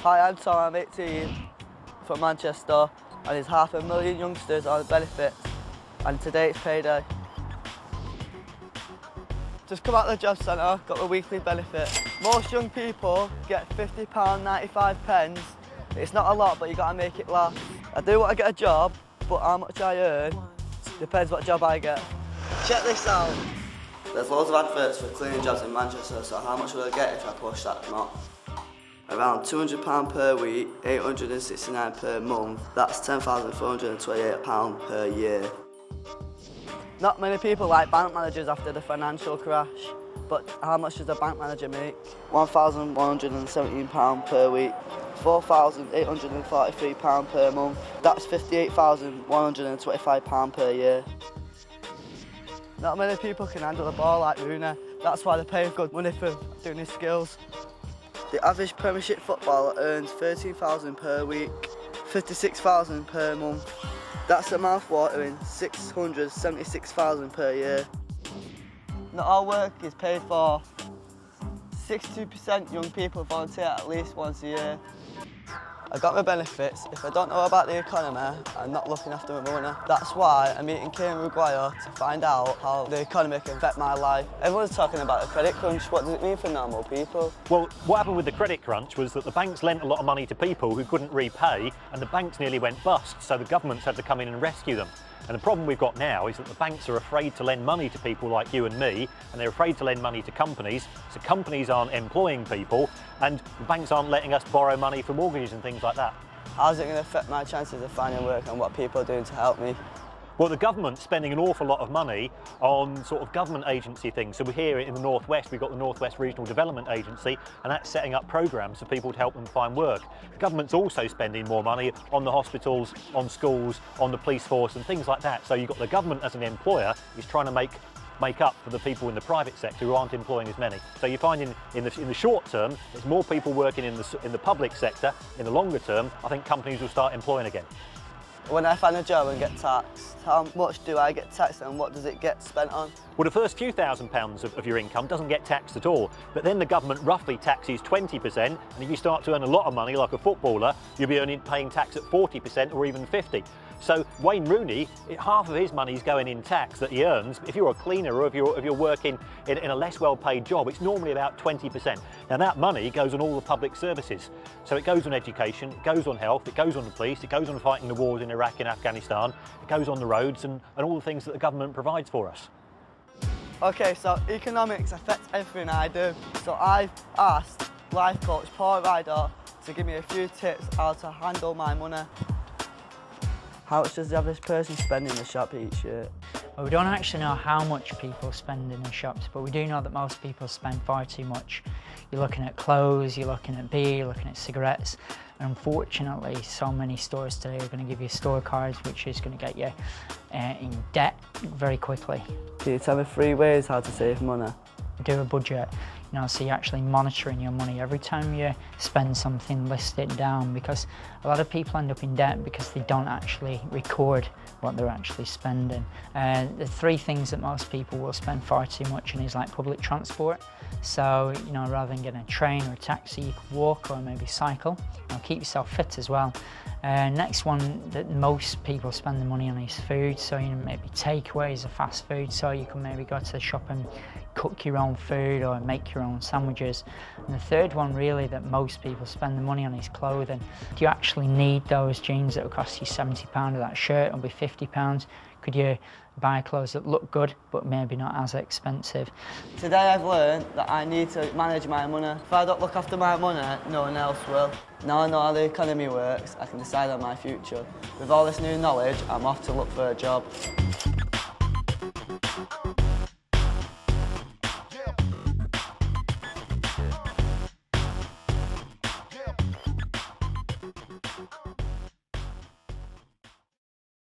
Hi, I'm Tom, I'm 18, from Manchester, and there's 500,000 youngsters on benefits, and today it's payday. Just come out of the job centre, got the weekly benefit. Most young people get £50.95. It's not a lot, but you got to make it last. I do want to get a job, but how much I earn depends what job I get. Check this out. There's loads of adverts for cleaning jobs in Manchester, so how much will I get if I push that not? Around £200 per week, £869 per month. That's £10,428 per year. Not many people like bank managers after the financial crash, but how much does a bank manager make? £1,117 per week, £4,843 per month. That's £58,125 per year. Not many people can handle the ball like Rooney. That's why they pay good money for doing his skills. The average Premiership footballer earns £13,000 per week, £56,000 per month. That's a mouth-watering £676,000 per year. Not all work is paid for. 62% young people volunteer at least once a year. I got my benefits. If I don't know about the economy, I'm not looking after my money. That's why I'm meeting Kieran Maguire to find out how the economy can affect my life. Everyone's talking about a credit crunch. What does it mean for normal people? Well, what happened with the credit crunch was that the banks lent a lot of money to people who couldn't repay, and the banks nearly went bust, so the governments had to come in and rescue them. And the problem we've got now is that the banks are afraid to lend money to people like you and me, and they're afraid to lend money to companies, so companies aren't employing people, and the banks aren't letting us borrow money for mortgages and things like that. How's it going to affect my chances of finding work and what people are doing to help me? Well, the government's spending an awful lot of money on sort of government agency things. So we're here in the Northwest, we've got the Northwest Regional Development Agency, and that's setting up programmes for people to help them find work. The government's also spending more money on the hospitals, on schools, on the police force and things like that. So you've got the government as an employer is trying to make up for the people in the private sector who aren't employing as many. So you find in the short term, there's more people working in the public sector. In the longer term, I think companies will start employing again. When I find a job and get taxed, how much do I get taxed and what does it get spent on? Well, the first few £1,000s of your income doesn't get taxed at all, but then the government roughly taxes 20%, and if you start to earn a lot of money like a footballer, you'll be paying tax at 40% or even 50%. So Wayne Rooney, half of his money is going in tax that he earns. If you're a cleaner or if you're working in a less well-paid job, it's normally about 20%. Now that money goes on all the public services. So it goes on education, it goes on health, it goes on the police, it goes on fighting the wars in Iraq and Afghanistan, it goes on the roads and all the things that the government provides for us. Okay, so economics affects everything I do. So I've asked life coach Paul Ryder to give me a few tips how to handle my money. How much does the average person spend in the shop each year? Well, we don't actually know how much people spend in the shops, but we do know that most people spend far too much. You're looking at clothes, you're looking at beer, you're looking at cigarettes, and unfortunately so many stores today are going to give you store cards, which is going to get you in debt very quickly. Can you tell me 3 ways how to save money? Do a budget, so you're actually monitoring your money. Every time you spend something, list it down, because a lot of people end up in debt because they don't actually record what they're actually spending. The 3 things that most people will spend far too much in is like public transport. So, rather than getting a train or a taxi, you can walk or maybe cycle. Keep yourself fit as well. Next one that most people spend the money on is food. So, maybe takeaways or fast food. So you can maybe go to the shop and cook your own food or make your own sandwiches. And the third one really that most people spend the money on is clothing. Do you actually need those jeans that will cost you £70 or that shirt will be £50? Could you buy clothes that look good but maybe not as expensive? Today I've learned that I need to manage my money. If I don't look after my money, no one else will. Now I know how the economy works, I can decide on my future. With all this new knowledge, I'm off to look for a job.